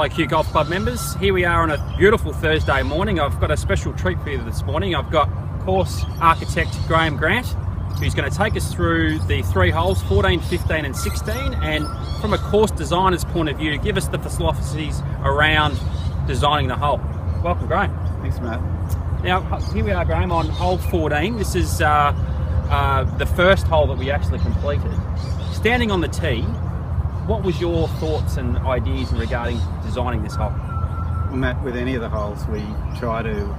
LIQ Golf Club members. Here we are on a beautiful Thursday morning. I've got a special treat for you this morning. I've got course architect Graham Grant, who's going to take us through the 3 holes, 14, 15 and 16, and from a course designer's point of view, give us the philosophies around designing the hole. Welcome, Graham. Thanks, Matt. Now, here we are, Graham, on hole 14. This is the first hole that we actually completed. Standing on the tee, what was your thoughts and ideas regarding designing this hole? Well, Matt, with any of the holes, we try to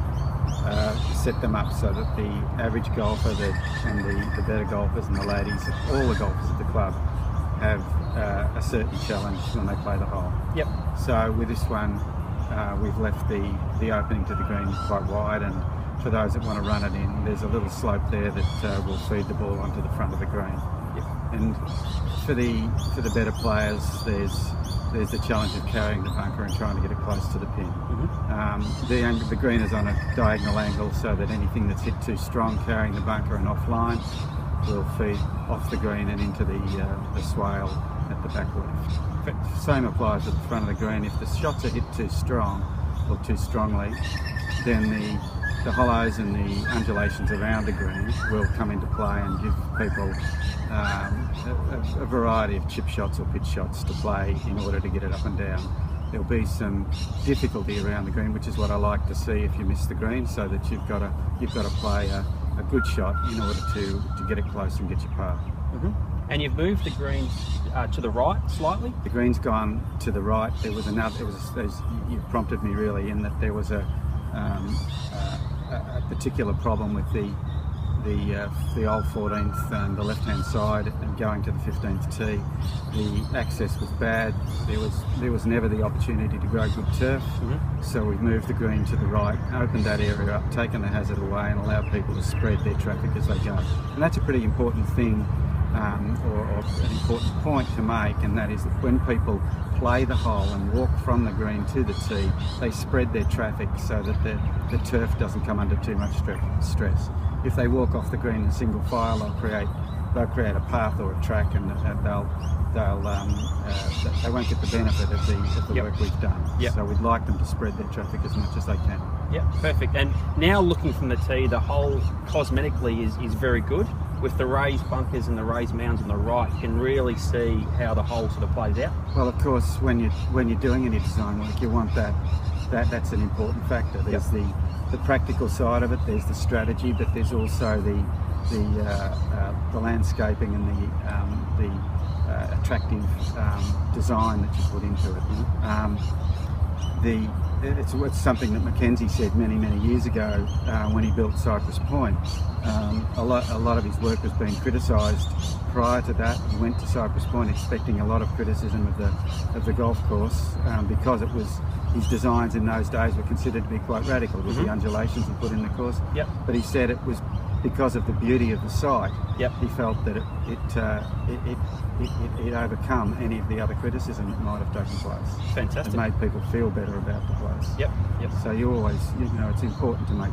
set them up so that the average golfer and the better golfers and the ladies, all the golfers at the club, have a certain challenge when they play the hole. Yep. So with this one, we've left the opening to the green quite wide, and for those that want to run it in, there's a little slope there that will feed the ball onto the front of the green. Yep. And for the better players, there's the challenge of carrying the bunker and trying to get it close to the pin. Mm-hmm. The green is on a diagonal angle, so that anything that's hit too strong carrying the bunker and offline will feed off the green and into the swale at the back left. Same applies at the front of the green. If the shots are hit too strong or too strongly, then the hollows and the undulations around the green will come into play and give people a variety of chip shots or pitch shots to play in order to get it up and down. There'll be some difficulty around the green, which is what I like to see if you miss the green, so that you've got to play a good shot in order to get it close and get your par. Mm-hmm. And you've moved the green to the right slightly? The green's gone to the right. There was another. You prompted me really in that there was a particular problem with the old 14th and the left-hand side and going to the 15th tee. The access was bad. There was never the opportunity to grow good turf. Mm-hmm. So we've moved the green to the right, opened that area up, taken the hazard away, and allowed people to spread their traffic as they go. And that's a pretty important thing, or an important point to make, and that is that when people play the hole and walk from the green to the tee, they spread their traffic so that the turf doesn't come under too much stress. If they walk off the green in single file, they'll create a path or a track, and they won't get the benefit of the Yep. work we've done. Yep. So we'd like them to spread their traffic as much as they can. Yeah, perfect. And now looking from the tee, the hole cosmetically is very good. With the raised bunkers and the raised mounds on the right, you can really see how the hole sort of plays out. Well, of course, when you're doing any design work, you want that's an important factor. There's the practical side of it, there's the strategy, but there's also the landscaping and the attractive design that you put into it. It's something that Mackenzie said many years ago when he built Cypress Point. A lot of his work was being criticised prior to that. He went to Cypress Point expecting a lot of criticism of the golf course because his designs in those days were considered to be quite radical with the undulations he put in the course. Yep. But he said it was because of the beauty of the site. Yep. He felt that it overcome any of the other criticism that might have taken place. Fantastic. It made people feel better about the place. Yep. So you always, it's important to make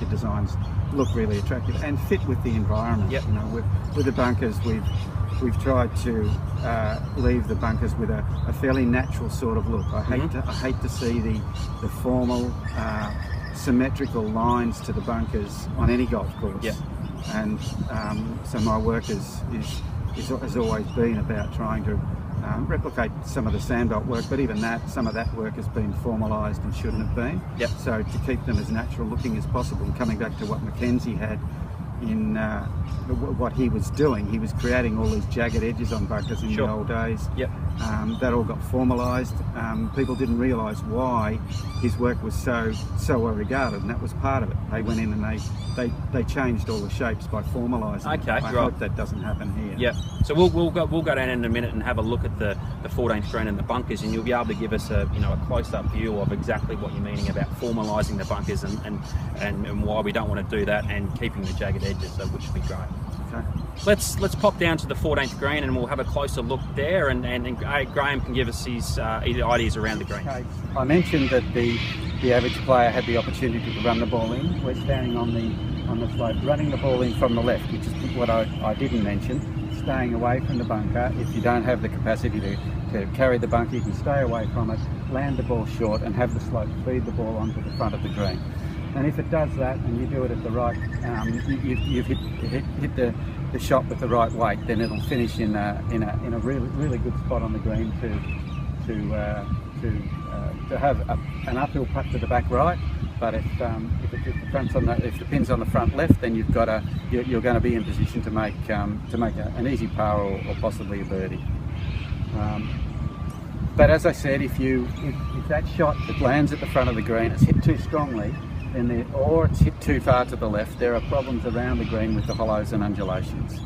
your designs look really attractive and fit with the environment. Yep. With the bunkers, we've tried to leave the bunkers with a fairly natural sort of look. I hate to see the formal, symmetrical lines to the bunkers on any golf course. Yep. And so my work has always been about trying to replicate some of the sandbelt work, but even some of that work has been formalised and shouldn't have been. Yep. So to keep them as natural looking as possible, and coming back to what Mackenzie had in what he was doing, he was creating all these jagged edges on bunkers in the old days. Yep. That all got formalised. People didn't realise why his work was so well regarded, and that was part of it. They went in and they changed all the shapes by formalising. Okay, I hope that doesn't happen here. Yeah. So we'll go down in a minute and have a look at the 14th green and the bunkers, and you'll be able to give us a close-up view of exactly what you're meaning about formalising the bunkers and why we don't want to do that and keeping the jagged edges, which would be great. Okay. Let's pop down to the 14th green and we'll have a closer look there, and Graham can give us his ideas around the green. Okay. I mentioned that the average player had the opportunity to run the ball in. We're standing on the slope, running the ball in from the left, which is what I didn't mention. Staying away from the bunker. If you don't have the capacity to carry the bunker, you can stay away from it land the ball short and have the slope feed the ball onto the front of the green. And if it does that, and you do it at the right, you've hit the shot with the right weight, then it'll finish in a really good spot on the green to have an uphill putt to the back right. But if the pin's on the front left, then you're going to be in position to make an easy par or possibly a birdie. But as I said, if that shot that lands at the front of the green is hit too strongly, or it's hit too far to the left, there are problems around the green with the hollows and undulations.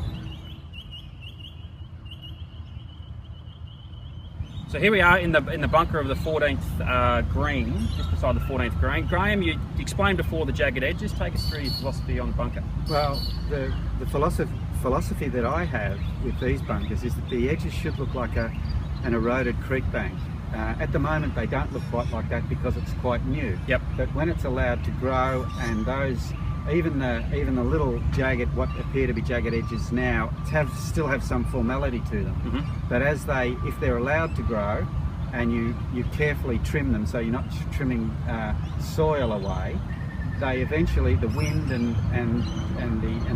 So here we are in the bunker of the 14th green, just beside the 14th green. Graham, you explained before the jagged edges. Take us through your philosophy on the bunker. Well, the philosophy that I have with these bunkers is that the edges should look like an eroded creek bank. At the moment they don't look quite like that because it's quite new. Yep. But when it's allowed to grow, and those even the little jagged, what appear to be jagged edges now, still have some formality to them. Mm-hmm. But if they're allowed to grow, and you carefully trim them, so you're not trimming soil away, they eventually, the wind and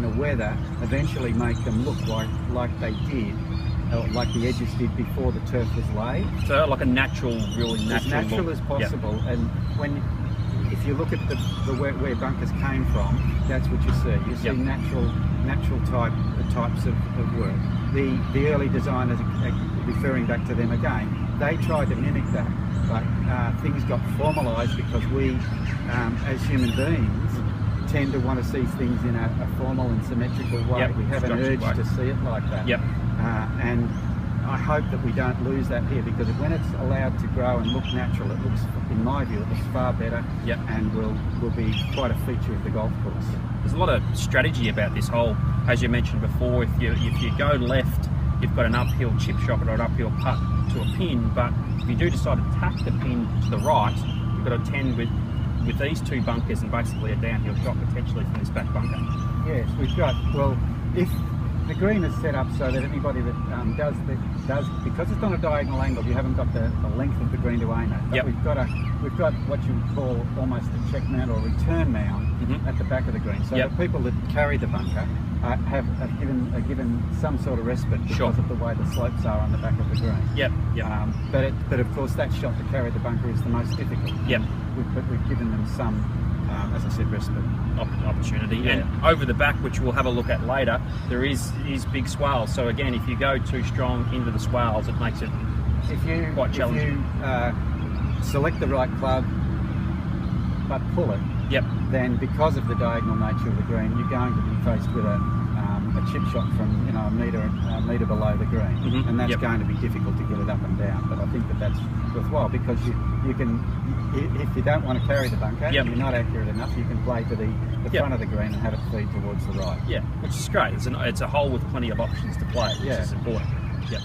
the weather eventually make them look like they did. Like the edges did before the turf was laid. So like a really natural as natural look. as possible. Yep. And if you look at where bunkers came from, that's what you see. You see Yep. natural types of work. The early designers, referring back to them again, they tried to mimic that, but things got formalised because we, as human beings, tend to want to see things in a formal and symmetrical way. Yep. We have an urge way to see it like that. Yep. And I hope that we don't lose that here, because when it's allowed to grow and look natural, it looks, in my view, it looks far better. Yep. And will be quite a feature of the golf course. There's a lot of strategy about this hole, as you mentioned before. If you go left, you've got an uphill chip shot or an uphill putt to a pin, but if you do decide to tack the pin to the right, you've got to tend with these two bunkers and basically a downhill shot potentially from this back bunker. Yes, we've got, well, if the green is set up so that anybody that does, because it's on a diagonal angle, you haven't got the length of the green to aim at. But Yep. we've got what you would call almost a check mound or return mound Mm-hmm. at the back of the green. So Yep. the people that carry the bunker are given some sort of respite because Sure. of the way the slopes are on the back of the green. Yep. Yep. But of course that shot to carry the bunker is the most difficult. Yep. But we've given them some, as I said, respite. Opportunity. Yeah. And over the back, which we'll have a look at later, there is big swales. So again, if you go too strong into the swales, it makes it quite challenging. If you select the right club but pull it, Yep. then because of the diagonal nature of the green, you're going to be faced with a chip shot from a metre below the green, Mhm. and that's Yep. going to be difficult to get it up and down. But I think that's worthwhile, because you can, if you don't want to carry the bunker, Yep. and you're not accurate enough, you can play to the Yep. front of the green and have it feed towards the right. Yeah, which is great. It's a hole with plenty of options to play, which Yeah. is important. Yep.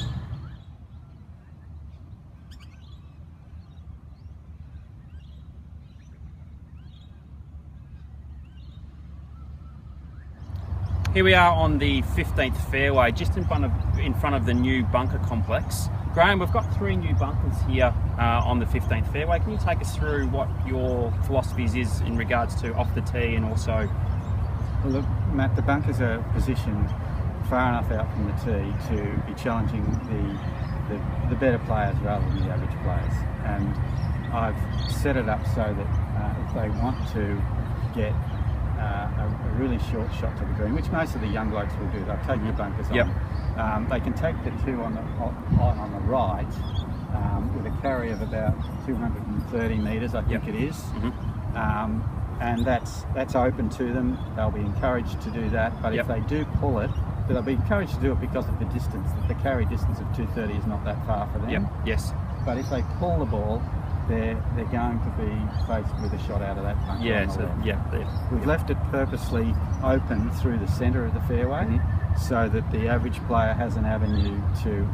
Here we are on the 15th fairway, just in front of the new bunker complex. Graham, we've got 3 new bunkers here on the 15th fairway. Can you take us through what your philosophies is in regards to off the tee, and also? Well, look, Matt, the bunkers are positioned far enough out from the tee to be challenging the better players rather than the average players. And I've set it up so that if they want to get a really short shot to the green, which most of the young blokes will do, they'll take your bunkers Yep. on. They can take the 2 on the right with a carry of about 230 metres, I think Yep. it is. Mm-hmm. And that's open to them. They'll be encouraged to do that. But Yep. if they do pull it, they'll be encouraged to do it because of the distance. The carry distance of 230 is not that far for them. Yep. Yes. But if they pull the ball, they're going to be faced with a shot out of that bunker. Yeah. on the So left. yeah. There. We've left it purposely open through the centre of the fairway, Mhm. so that the average player has an avenue to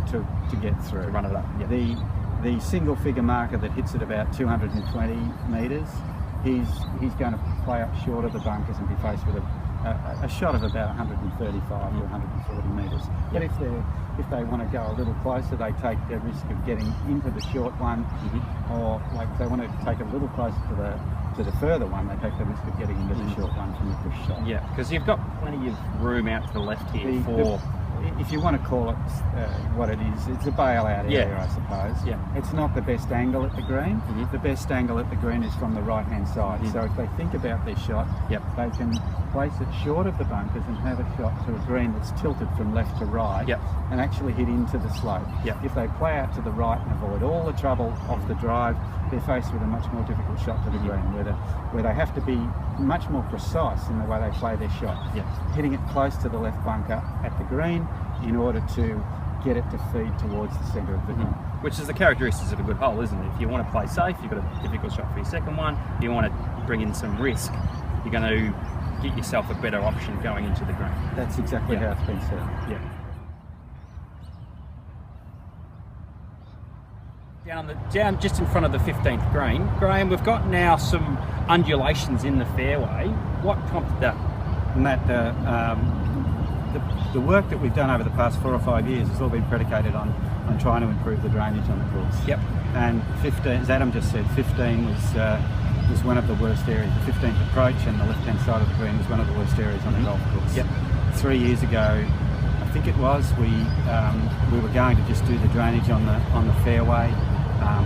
get through. To run it up. Yeah. The single figure marker that hits at about 220 metres, he's going to play up short of the bunkers and be faced with a shot of about 135 to 140 metres. But if they want to go a little closer, they take the risk of getting into the short one, or like if they want to take a little closer to the further one, they take the risk of getting into the short one from the push shot. Yeah, because you've got plenty of room out to the left here if you want to call it what it is, it's a bailout area, I suppose. Yeah. It's not the best angle at the green. The best angle at the green is from the right-hand side. So if they think about their shot, they can place it short of the bunkers and have a shot to a green that's tilted from left to right and actually hit into the slope. If they play out to the right and avoid all the trouble off the drive, they're faced with a much more difficult shot to the green, where they have to be much more precise in the way they play their shot. Hitting it close to the left bunker at the green in order to get it to feed towards the centre of the green. Which is the characteristics of a good hole, isn't it? If you want to play safe, you've got a difficult shot for your second one. If you want to bring in some risk, you're going to get yourself a better option going into the green. That's exactly how it's been set. Down just in front of the 15th green, Graham, we've got now some undulations in the fairway. What prompted that? And that the work that we've done over the past 4 or 5 years has all been predicated on trying to improve the drainage on the course. And 15, as Adam just said, 15 was one of the worst areas. The 15th approach and the left-hand side of the green was one of the worst areas on the golf course. 3 years ago, I think it was, we were going to just do the drainage on the fairway,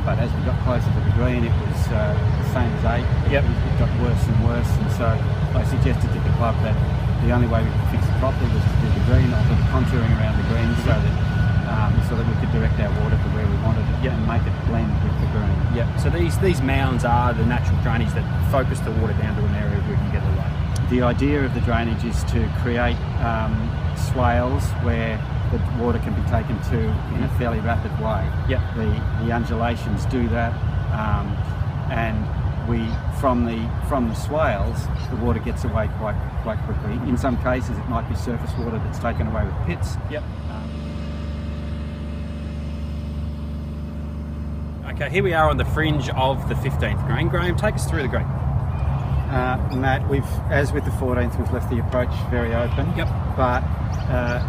but as we got closer to the green, it was the same as 8. It got worse and worse, and so I suggested to the club that the only way we could fix it properly was to do the green, or the contouring around the green, so that we could direct our water to where we wanted it and make it blend with the green. So these mounds are the natural drainage that focus the water down to an area where we can get it right. The idea of the drainage is to create swales where the water can be taken to in a fairly rapid way. The undulations do that, and from the swales, the water gets away quite quickly. In some cases, it might be surface water that's taken away with pits. Okay, here we are on the fringe of the 15th green. Graham, take us through the green. Matt, as with the 14th, we've left the approach very open, but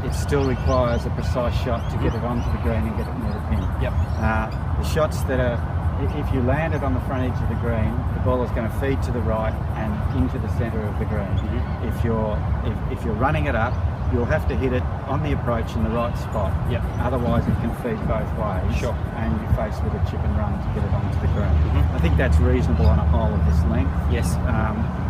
it still requires a precise shot to get it onto the green and get it near the pin. The shots that are, if you land it on the front edge of the green, the ball is going to feed to the right and into the centre of the green. If you're running it up, you'll have to hit it on the approach in the right spot. Otherwise, it can feed both ways, and you're faced with a chip and run to get it onto the green. I think that's reasonable on a hole of this length.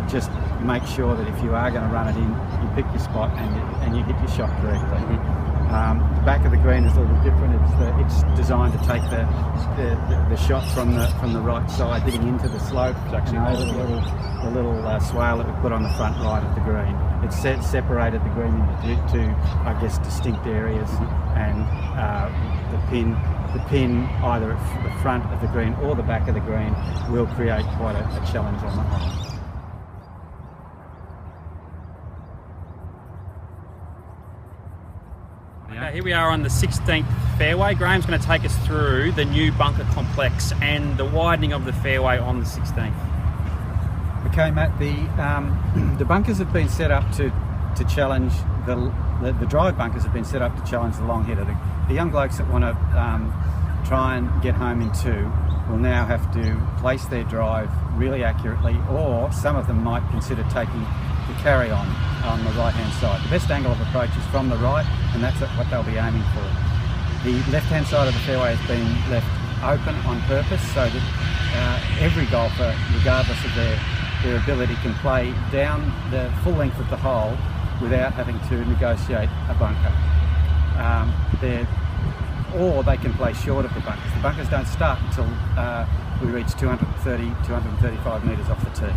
Just make sure that if you are going to run it in, you pick your spot and you hit your shot correctly. The back of the green is a little different. It's designed to take the shot from the right side, hitting into the slope, and over the little swale that we put on the front right of the green. It's separated the green into two, I guess, distinct areas, and the pin either at the front of the green or the back of the green will create quite a challenge on the hole. Okay, here we are on the 16th fairway. Graham's going to take us through the new bunker complex and the widening of the fairway on the 16th. Okay, Matt, the bunkers have been set up to challenge the drive bunkers have been set up to challenge the long hitter. The young blokes that want to try and get home in two will now have to place their drive really accurately, or some of them might consider taking the carry on the right hand side. The best angle of approach is from the right, and that's what they'll be aiming for. The left hand side of the fairway has been left open on purpose so that every golfer, regardless of their ability, can play down the full length of the hole without having to negotiate a bunker. Or they can play short of the bunkers. The bunkers don't start until we reach 230, 235 metres off the tee.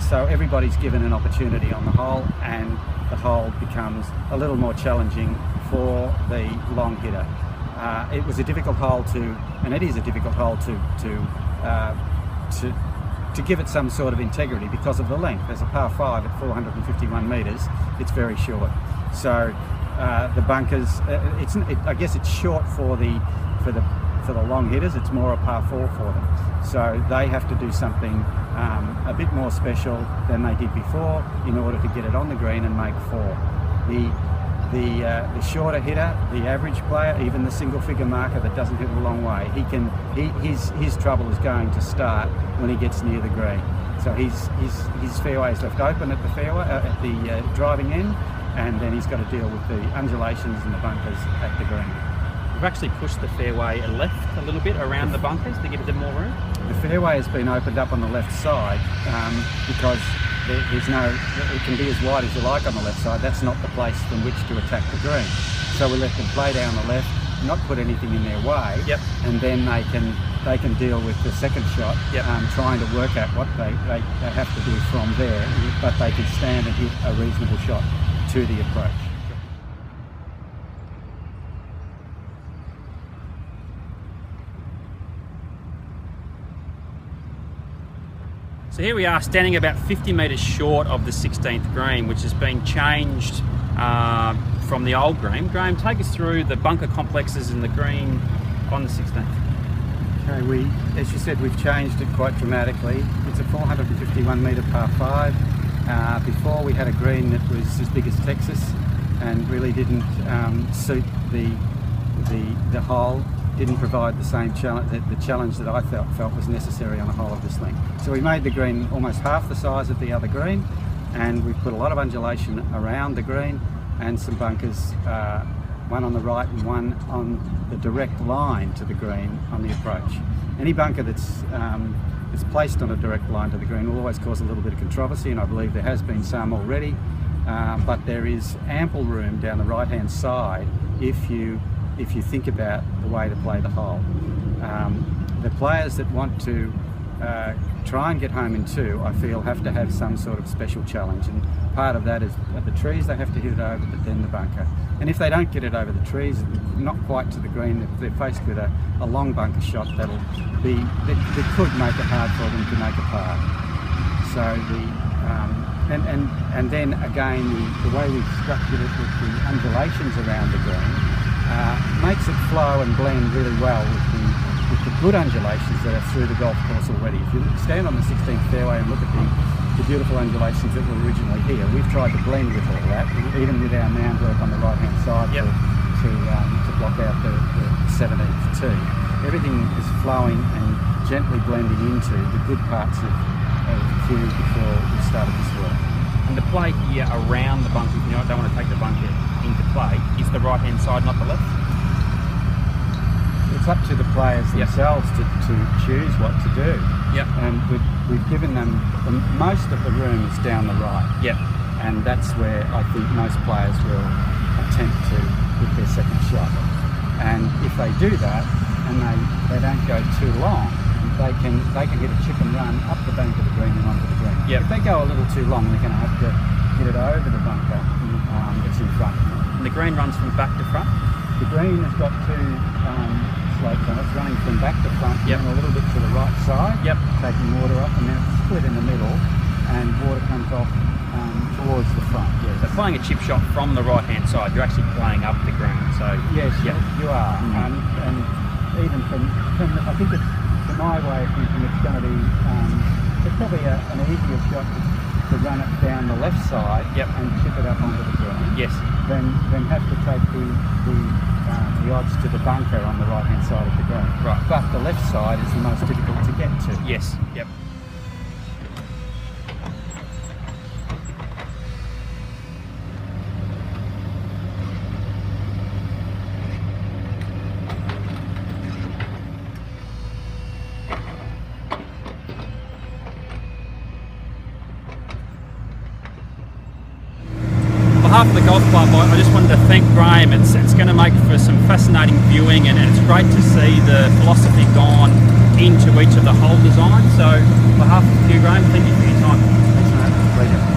So everybody's given an opportunity on the hole, and the hole becomes a little more challenging for the long hitter. It was a difficult hole and it is a difficult hole to give it some sort of integrity because of the length. As a par 5 at 451 metres, it's very short. So the bunkers, I guess it's short for the long hitters. It's more a par 4 for them. So they have to do something a bit more special than they did before in order to get it on the green and make 4. The shorter hitter, the average player, even the single figure marker that doesn't hit a long way, his trouble is going to start when he gets near the green. So his fairway is left open at the fairway, at the driving end, and then he's got to deal with the undulations and the bunkers at the green. We've actually pushed the fairway left a little bit around the bunkers to give it more room. The fairway has been opened up on the left side because it can be as wide as you like on the left side. That's not the place from which to attack the green. So we let them play down the left, not put anything in their way, and then they can deal with the second shot, trying to work out what they have to do from there, but they can stand and hit a reasonable shot to the approach. So here we are standing about 50 metres short of the 16th green, which has been changed from the old green. Graham, take us through the bunker complexes in the green on the 16th. Okay, as you said, we've changed it quite dramatically. It's a 451 metre par 5. Before we had a green that was as big as Texas and really didn't suit the hole. Didn't provide the same challenge, the challenge that I felt was necessary on a hole of this length. So we made the green almost half the size of the other green, and we've put a lot of undulation around the green and some bunkers, one on the right and one on the direct line to the green on the approach. Any bunker that's placed on a direct line to the green will always cause a little bit of controversy, and I believe there has been some already, but there is ample room down the right-hand side if you think about the way to play the hole. The players that want to try and get home in 2, I feel, have to have some sort of special challenge, and part of that is at the trees they have to hit it over, but then the bunker. And if they don't get it over the trees, not quite to the green, if they're faced with a long bunker shot, that could make it hard for them to make a par. So and then again, the way we've structured it with the undulations around the green makes it flow and blend really well with the good undulations that are through the golf course already. If you stand on the 16th fairway and look at the beautiful undulations that were originally here, we've tried to blend with all that, even with our mound work on the right-hand side to block out the 17th tee. Everything is flowing and gently blending into the good parts of Kew before we started this work. And the play here around the bunker, if you don't want to take the bunker into play, is the right-hand side, not the left? It's up to the players themselves to choose what to do. And we've given them, most of the room is down the right. And that's where I think most players will attempt to hit their second shot. And if they do that, and they don't go too long, they can hit a chip and run up the bank of the green and onto the green. If they go a little too long, they're going to have to get it over the bunker that's in front. And the green runs from back to front? The green has got 2 slopes on it. It's running from back to front and a little bit to the right side, taking water off, and then it's split in the middle and water comes off towards the front. So playing a chip shot from the right-hand side, you're actually playing up the green. So yes, you are. And even from I think it's, from my way of thinking, it's going to be it's probably an easier shot to run it down the left side and chip it up onto the green. Then have to take the odds to the bunker on the right-hand side of the green. Right. But the left side is the most difficult to get to. Yep. On behalf of the golf club, I just wanted to thank Graham. It's going to make for some fascinating viewing, and it's great to see the philosophy gone into each of the hole designs. So on behalf of you, Graham, thank you for your time. Thanks, mate. Pleasure.